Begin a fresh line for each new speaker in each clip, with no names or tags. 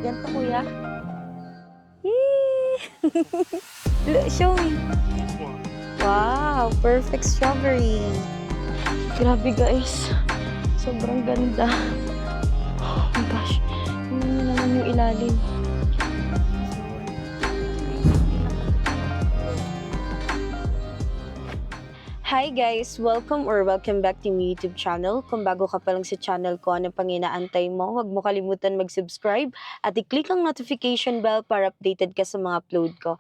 Ganito, kuya. Yee! Look, show me. Wow, perfect strawberry. Grabe guys. Sobrang ganda. Oh my gosh. Tingnan niyo naman yung ilalim. Hi guys! Welcome back to my YouTube channel. Kung bago ka pa lang sa channel ko, ano pang inaantay mo, huwag mo kalimutan mag-subscribe at i-click ang notification bell para updated ka sa mga upload ko.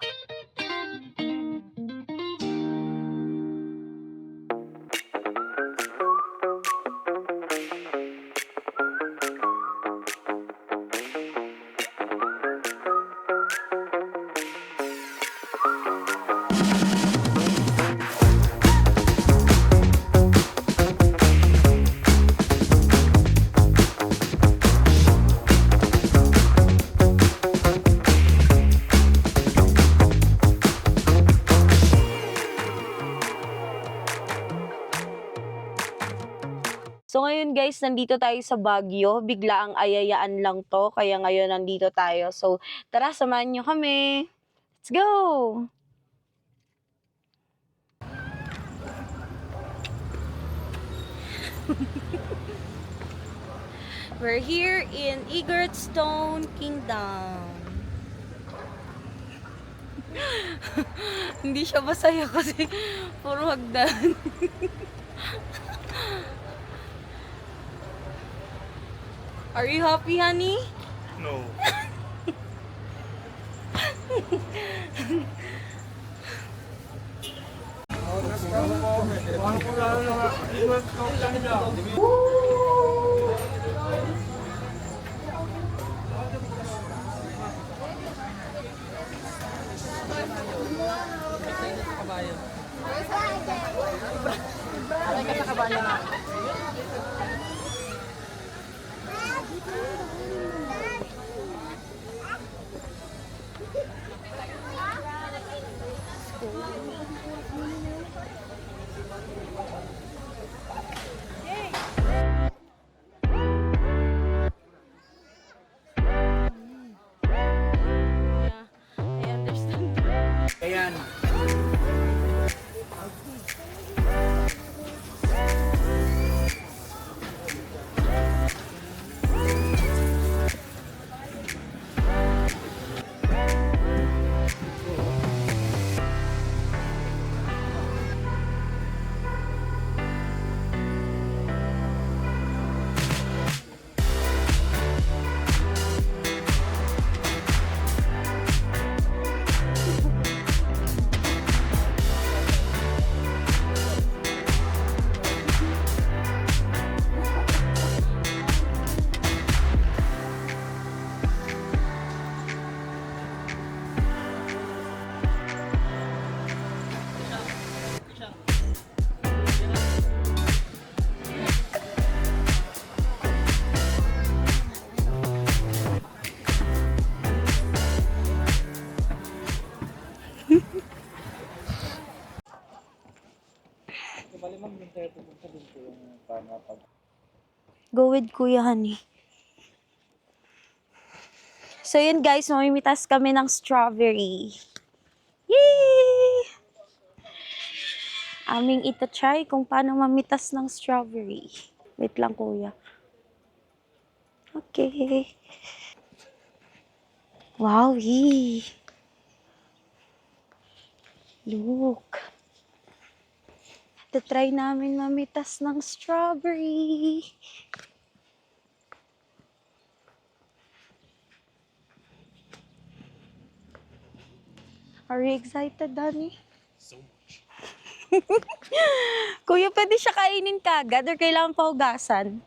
So ngayon guys, nandito tayo sa Baguio. Bigla ang ayayaan lang to, kaya ngayon nandito tayo. So tara, samahan nyo kami. Let's go! We're here in Egerstone Kingdom. Hindi siya masaya kasi puro hagdan. Are you happy, honey?
No.
Yeah, I understand.
Ayan.
Go with Kuya Honey. So yun guys, mamimitas kami ng strawberry. Yay! Aming ita-try kung paano mamitas ng strawberry. Wait lang kuya. Okay. Wow, look. Ita-try namin mamitas ng strawberry. Are you excited, Danny?
So much.
Kuya, pwede siya kainin kagad or kailangan pa hugasan?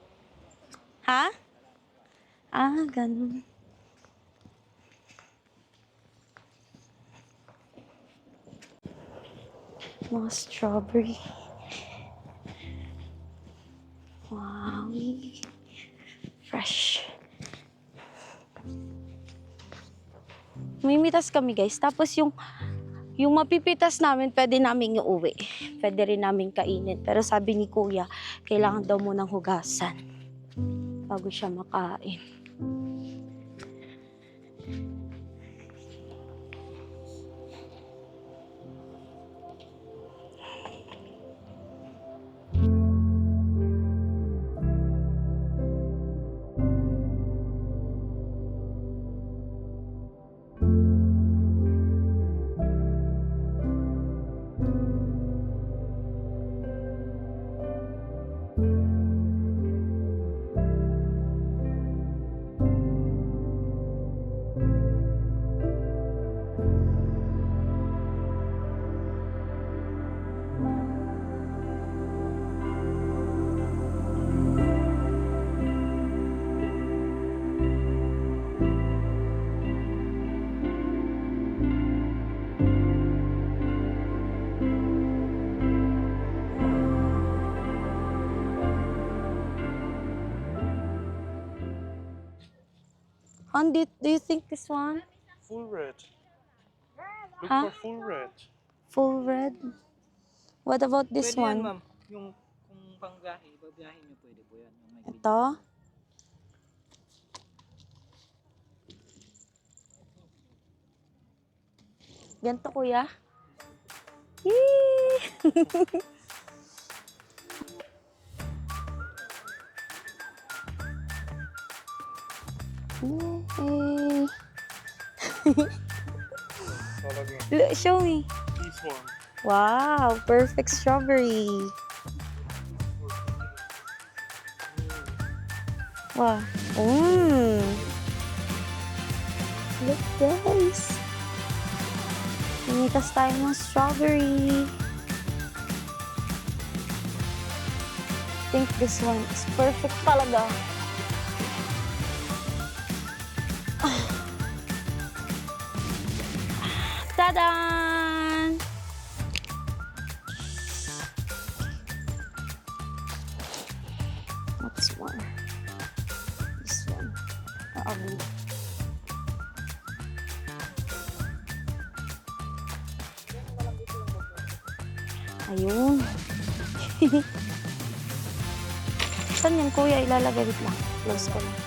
Ha? Ah, ganun. Mga strawberry. Wow. Fresh. Mimitas kami guys. Tapos yung mapipitas namin, pwede namin iuwi. Pwede rin namin kainin. Pero sabi ni kuya, kailangan daw munang hugasan bago siya makain. Han, do you think this one?
Full red. Look
Huh?
for full red.
Full red? What about this
Pwede yan,
one?
ma'am. Yung kung panggahi, babiyahin nyo, pwede po yan. Yung may pin.
Ito? Ganito, kuya? Yee! Yay!
Talaga.
Look, show me.
This one.
Wow, perfect strawberry. Wow. Look, guys. Pinitas tayo ng strawberry. I think this one is perfect talaga. Ta-da! What's one? This one. Ugly. Ayun. Saan yan, kuya? Ilalagay wait lang. Close ko lang.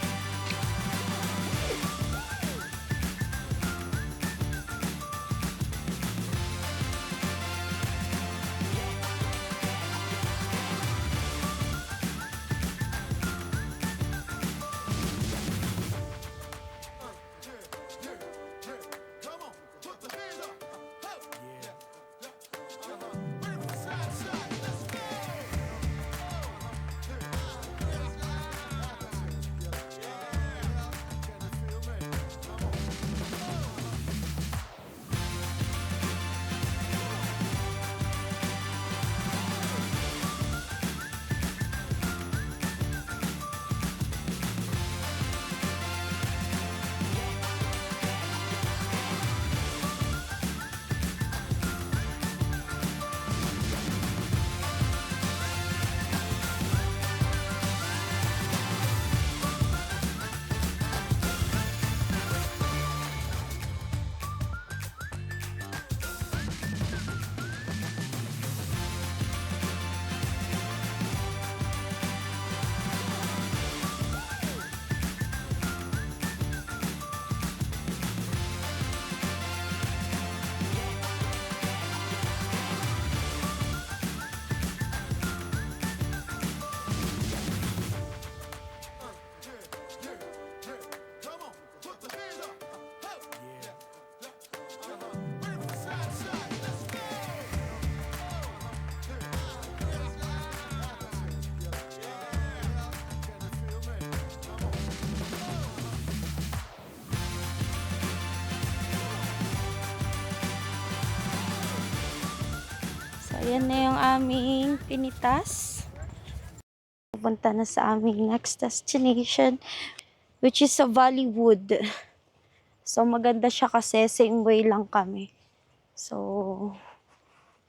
Ayan na yung aming pinitas. Pupunta na sa aming next destination, which is sa Valleywood. So, maganda siya kasi same way lang kami. So,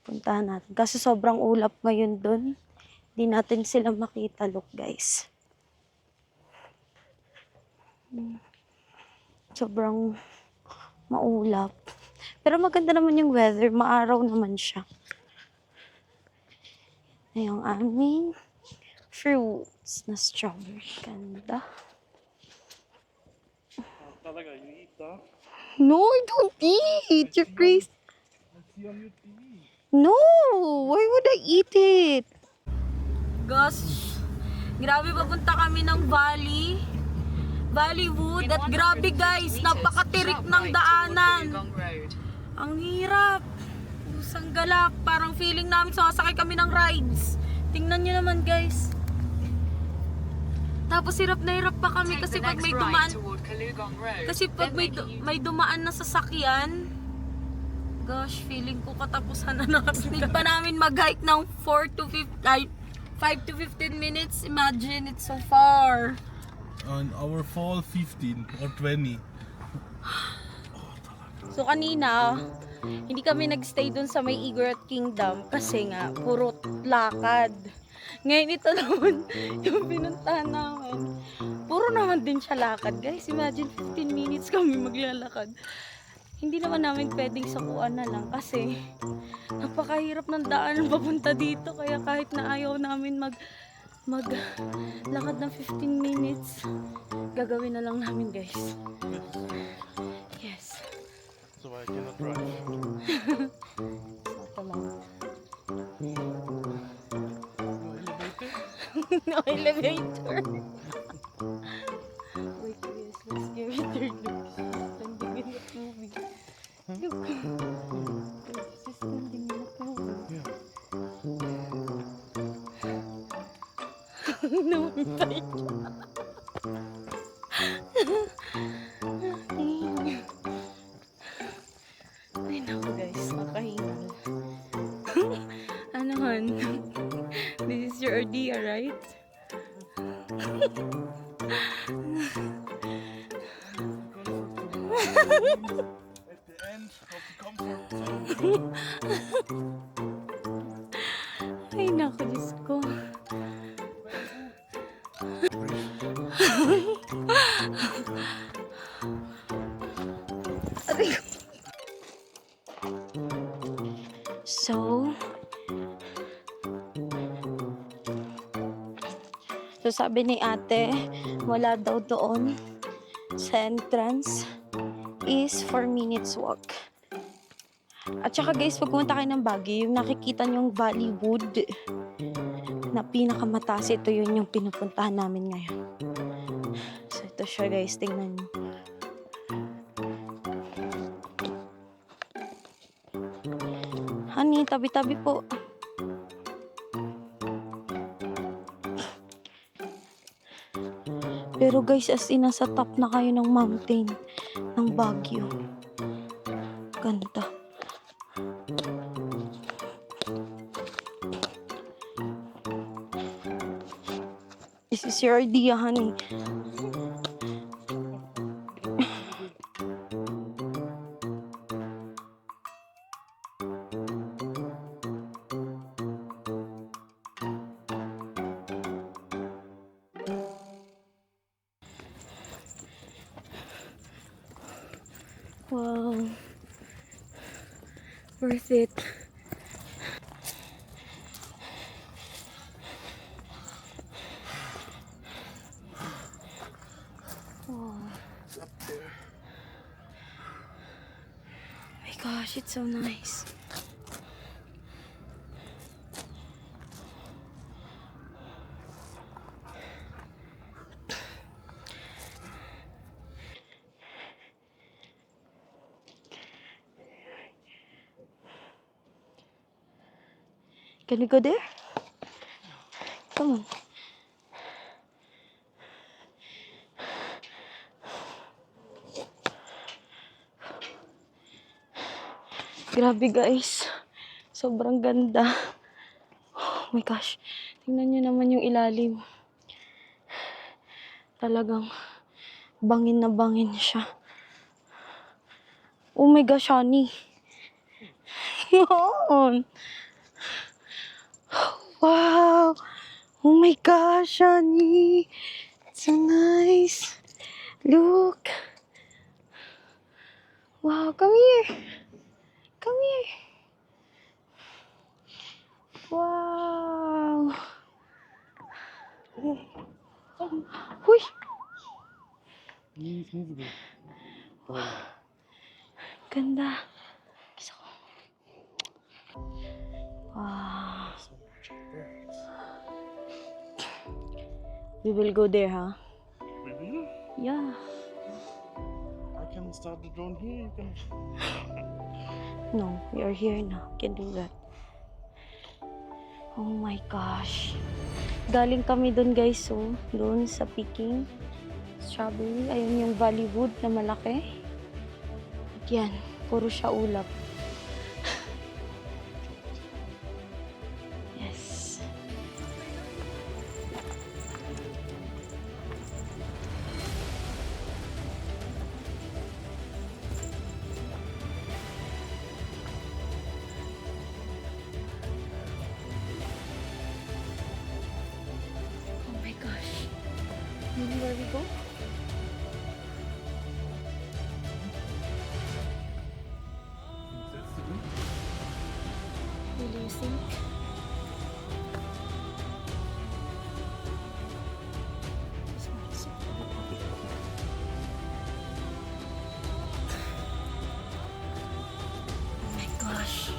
puntahan natin. Kasi sobrang ulap ngayon dun. Hindi natin sila makita. Look, guys. Sobrang maulap. Pero maganda naman yung weather. Maaraw naman siya. Na yung aming fruits na strawberry. Ganda.
Talaga, you eat that?
No, I don't eat. You're crazy.
Let's see on your TV.
No, why would I eat it? Gosh, grabe papunta kami ng Valleywood. At grabe guys, napakatirik ng daanan. Ang hirap. Pusang galap. Parang feeling namin sasakay kami ng rides. Tingnan nyo naman guys. Tapos hirap na hirap pa kami kasi pag may dumaan. Kasi pag may dumaan na sasakyan, gosh, feeling ko katapusan na natin. Hindi pa namin mag-hike ng 5 to 15 minutes. Imagine, it's so far.
On our fall 15 or 20.
So kanina, hindi kami nagstay dun sa may Igorot Kingdom kasi nga, puro lakad. Ngayon ito naman, yung pinuntahan namin. Puro puro naman din siya lakad. Guys, imagine 15 minutes kami maglalakad. Hindi naman namin pwedeng sakuan na lang kasi napakahirap ng daanan papunta dito. Kaya kahit na ayaw namin maglakad ng 15 minutes, gagawin na lang namin, guys. Yes.
So I cannot drive.
Ito lang.
No elevator?
No elevator. Wait, guys, let's give it a look. Standing in that movie. Look. This is standing in that movie.
Yeah.
No bike. Ay, naku guys, makahingal. Ano han? This is your idea, right?
At the end of the comfort zone.
Ay, naku, Diyos ko. Aray ko. So sabi ni ate, wala daw doon sa entrance is 4 minutes walk. At saka guys, pag pumunta kayo ng Baguio, yung nakikita nyo yung Valleywood na pinakamataas, ito yun yung pinupuntahan namin ngayon. So ito siya guys, tingnan nyo. Honey, tabi-tabi po. Pero guys, as in, nasa top na kayo ng mountain ng Baguio. Ganda. This is your idea, honey. Wow. Worth it. Wow.
It's up there.
Oh my gosh, it's so nice. Can we go there? Come on. Grabe guys. Sobrang ganda. Oh my gosh. Tingnan nyo naman yung ilalim. Talagang bangin na bangin siya. Oh my gosh, honey. Yun. Wow! Oh my gosh, honey! It's so nice. Look. Wow, come here. Come here. Wow. Huy. Ganda. Gusto ko. Wow. We will go there, huh?
Really?
Yeah.
I can start the drone here. You can.
No, we are here now. Can do that. Oh my gosh. Galing kami doon guys, so doon sa Peking Strawberry. Ayun yung Valleywood na malaki. At yan, puro siya ulap. Yes. Oh my gosh. Where we go? Who do you think? Oh my gosh.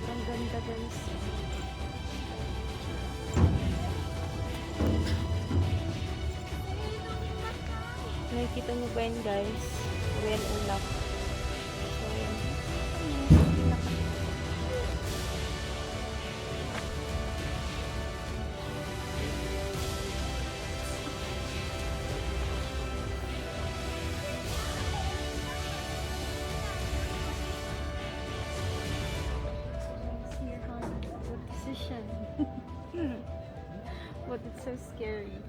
Ang ganda guys. Nakikita mo ba yun guys? Real ulap. So yun. What decision? But it's so scary.